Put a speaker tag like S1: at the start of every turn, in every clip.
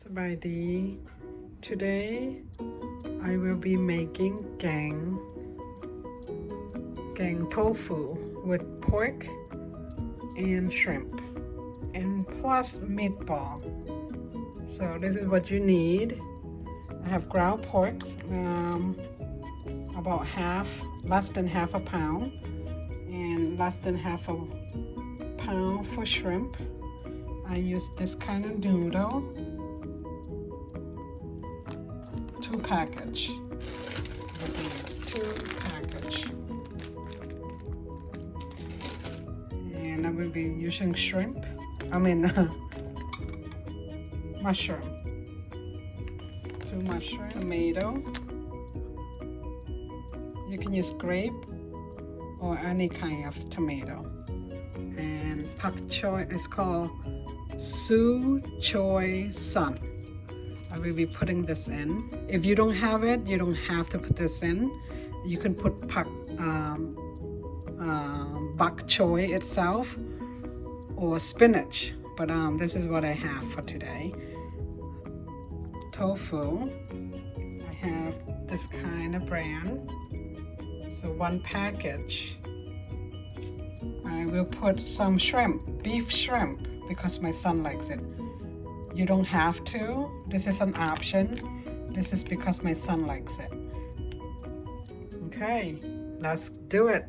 S1: Sabadi. Today I will be making gaeng tofu with pork and shrimp and plus meatball. So this is what you need. I have ground pork, about less than half a pound, and less than half a pound for shrimp. I use this kind of noodle, 2 package, and I will be using mushroom, 2 mushroom, tomato. You can use grape or any kind of tomato, and pak choi is called su choi san. I will be putting this in. If you don't have it, you don't have to put this in. You can put bok choy itself or spinach, but this is what I have for today. Tofu, I have this kind of brand. So 1 package. I will put some shrimp, beef shrimp, because my son likes it. You don't have to. This is an option. This is because my son likes it. Okay, let's do it.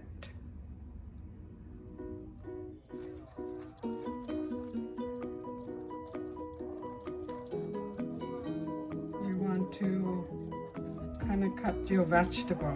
S1: You want to kind of cut your vegetable.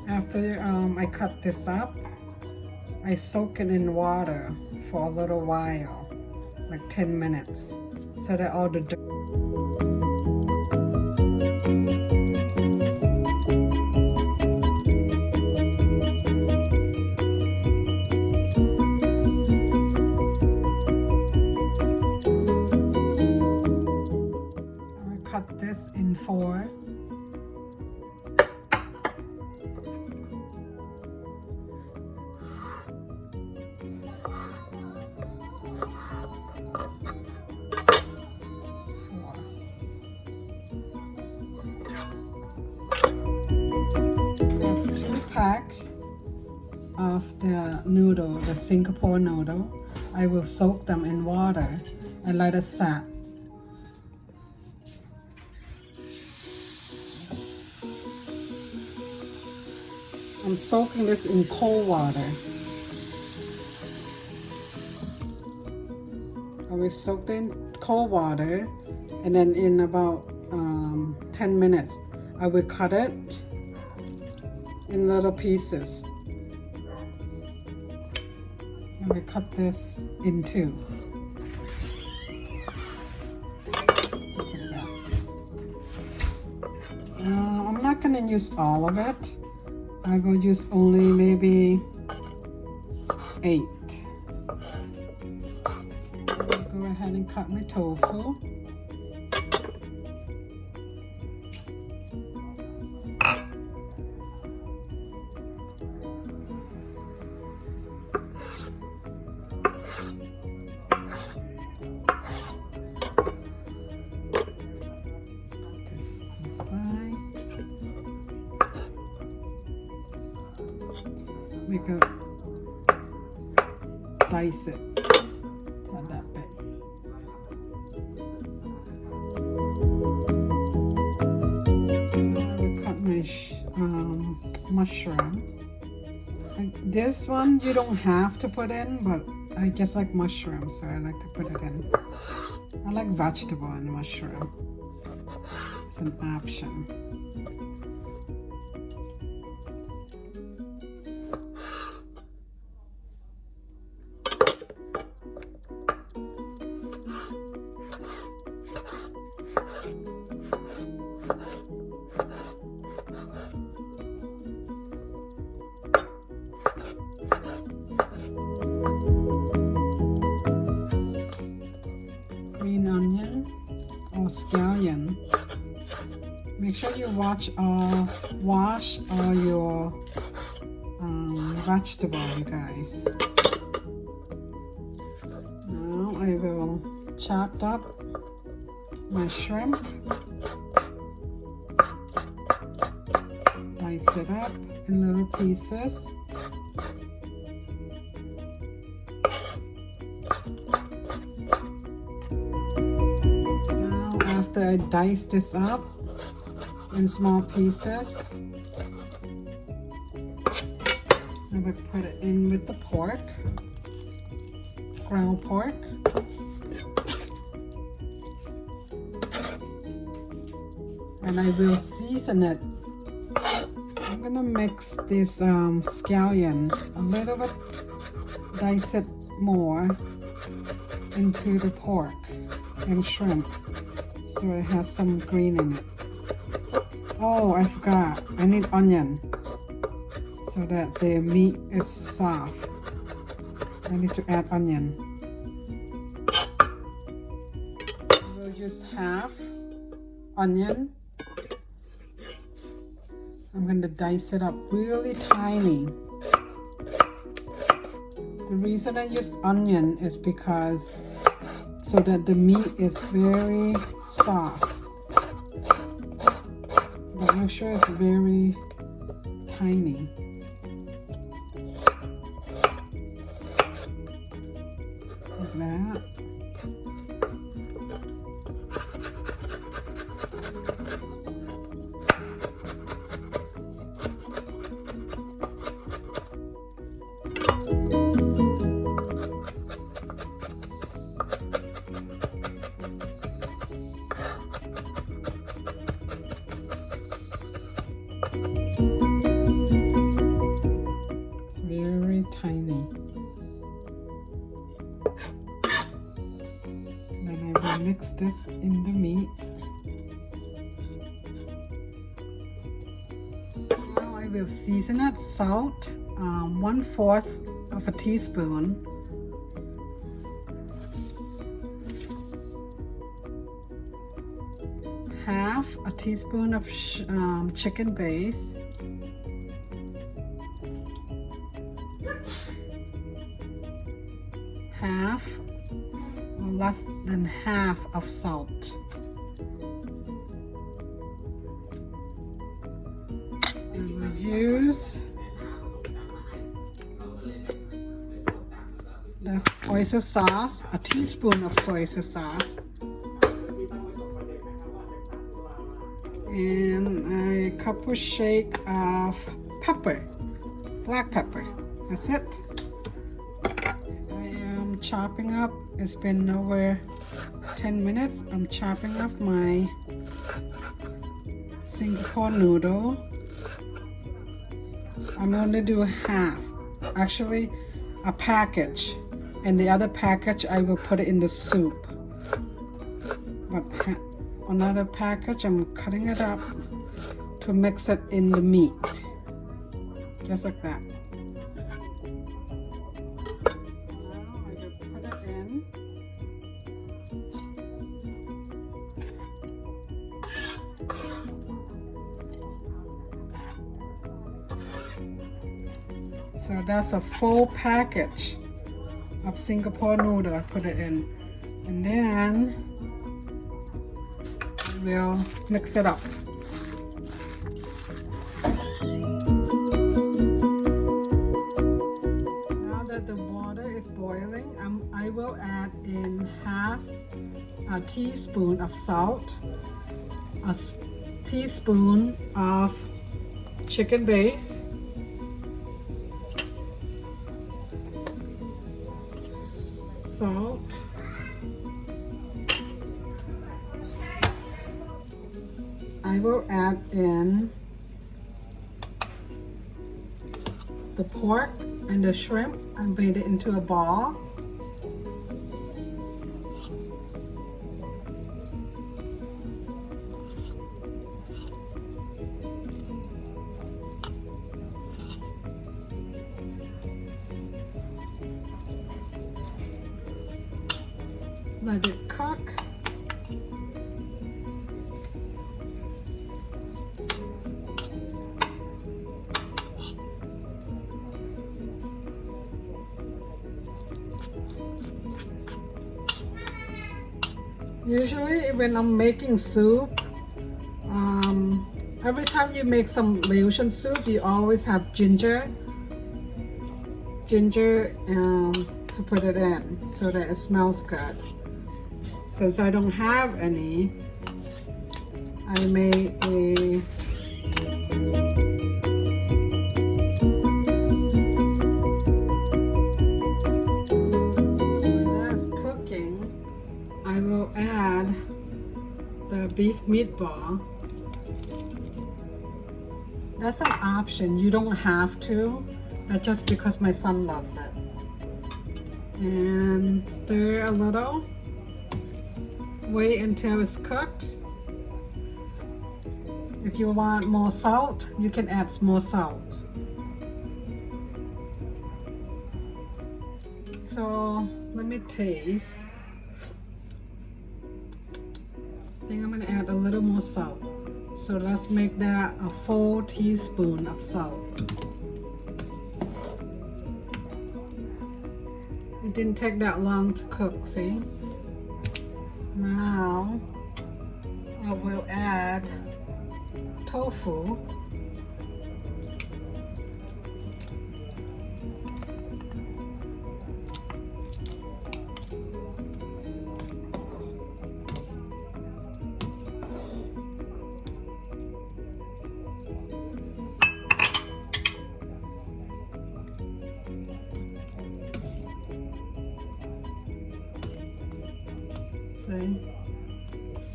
S1: After I cut this up, I soak it in water for a little while, like 10 minutes, so that all the dirt. I cut this in 4. Pack of the noodle, the Singapore noodle. I will soak them in water and let it set. I'm soaking this in cold water. I will soak it in cold water, and then in about 10 minutes I will cut it in little pieces. And we cut this in 2. I'm not going to use all of it. I will use only maybe 8. Go ahead and cut my tofu. We could dice it not that big. I will cut my mushroom. And this one you don't have to put in, but I just like mushrooms, so I like to put it in. I like vegetable and mushroom. It's an option. green onion or scallion. Make sure you wash all your vegetable, you guys. Now I will chop up my shrimp, dice it up in little pieces. Now after I dice this up in small pieces, I will put it in with the pork, ground pork. And I will season it. I'm gonna mix this scallion a little bit, dice it more into the pork and shrimp so it has some green in it. Oh, I forgot. I need onion so that the meat is soft. I need to add onion. We'll use half onion. I'm going to dice it up really tiny. The reason I used onion is because so that the meat is very soft. But make sure it's very tiny. Like that. Tiny. Then I will mix this in the meat. Now I will season it. Salt, 1/4 of a teaspoon. Half a teaspoon of chicken base. Half or less than half of salt. I will use the oyster sauce, a teaspoon of oyster sauce, and a couple shake of pepper, black pepper. That's it. Chopping up. It's been over 10 minutes. I'm chopping up my Singapore noodle. I'm only do half, actually a package, and the other package I will put it in the soup. But another package I'm cutting it up to mix it in the meat, just like that. So that's a full package of Singapore noodle. I put it in, and then we'll mix it up. Now that the water is boiling, I will add in half a teaspoon of salt, a teaspoon of chicken base, salt, I will add in the pork and the shrimp and beat it into a ball. Let it cook. cook. Usually when I'm making soup, every time you make some Laotian soup, you always have ginger to put it in so that it smells good. Since I don't have any, I made a I will add the beef meatball. That's an option. You don't have to. That's just because my son loves it. And stir a little. Wait until it's cooked. If you want more salt, you can add more salt. So let me taste. I think I'm going to add a little more salt. So let's make that a full teaspoon of salt. It didn't take that long to cook, see? Now I will add tofu.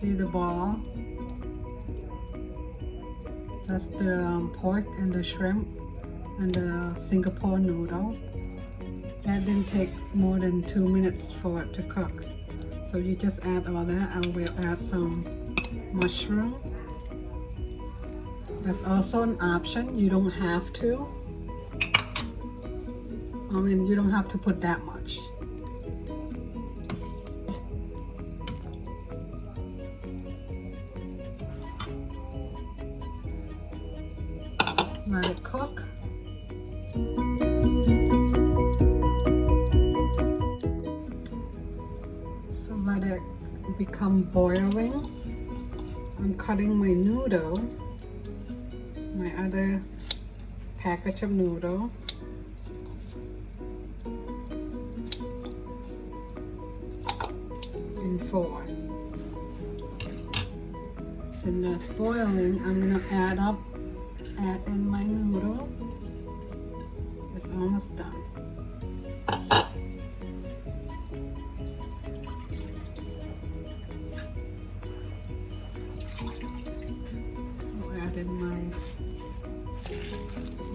S1: See the ball? That's the pork and the shrimp and the Singapore noodle. That didn't take more than 2 minutes for it to cook. So you just add all that. I will add some mushroom. That's also an option. You don't have to. I mean, you don't have to put that much. Let it cook. So let it become boiling. I'm cutting my noodle, my other package of noodle. In 4. So now it's boiling. I'm gonna add in my noodle. It's almost done. I'll add in my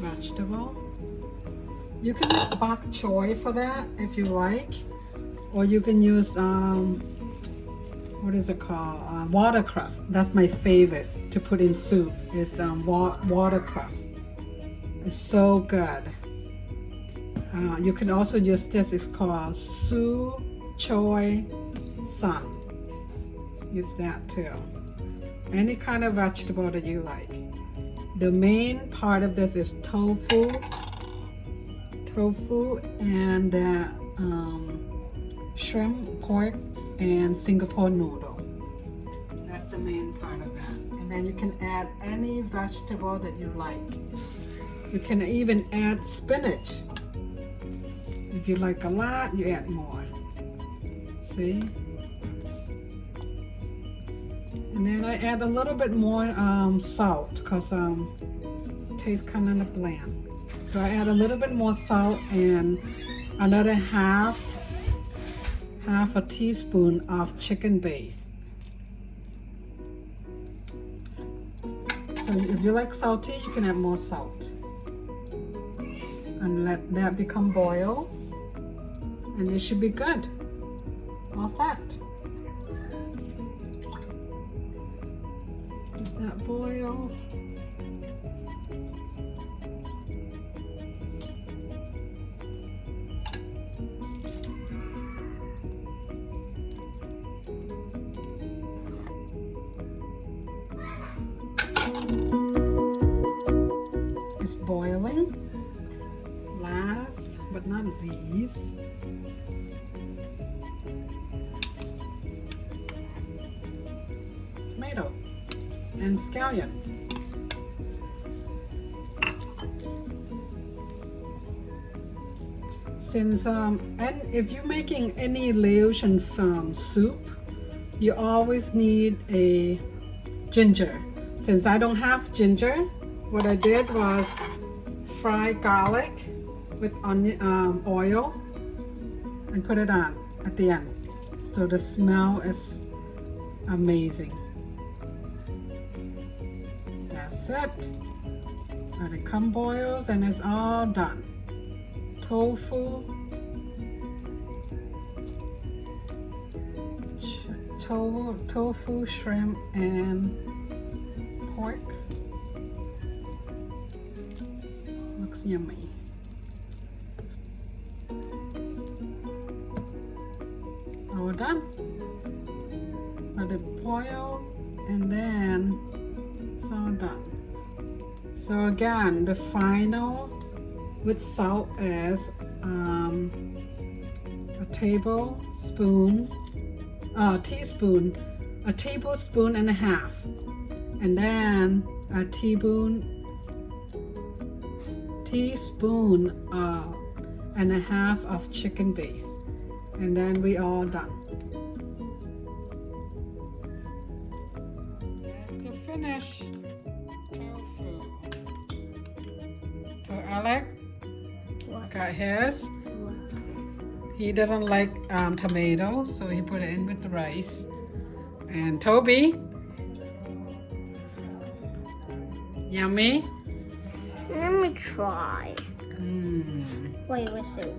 S1: vegetable. You can use bok choy for that if you like, or you can use what is it called? Watercress. That's my favorite to put in soup. Is watercress. It's so good. You can also use this. It's called su choy sun. Use that too. Any kind of vegetable that you like. The main part of this is tofu and shrimp, pork, and Singapore noodle. That's the main part of that. And then you can add any vegetable that you like. You can even add spinach. If you like a lot, you add more. See? And then I add a little bit more salt because it tastes kind of bland. So I add a little bit more salt and another half a teaspoon of chicken base. So if you like salty, you can add more salt. And let that become boil. And it should be good. All set. Let that boil. but not these. Tomato and scallion. Since and if you're making any Laotian soup, you always need a ginger. Since I don't have ginger, what I did was fry garlic with onion, oil and put it on at the end. So the smell is amazing. That's it. Let it come boils and it's all done. Tofu, tofu, shrimp, and pork. Looks yummy. All done. Let it boil and then it's all done. So again, the final with salt is a tablespoon and a half, and then a teaspoon and a half of chicken base, and then we all done. That's the finish. Tofu. So Alec got his. He doesn't like tomato, so he put it in with the rice. And Toby, yummy.
S2: Let me try. Wait, what's it?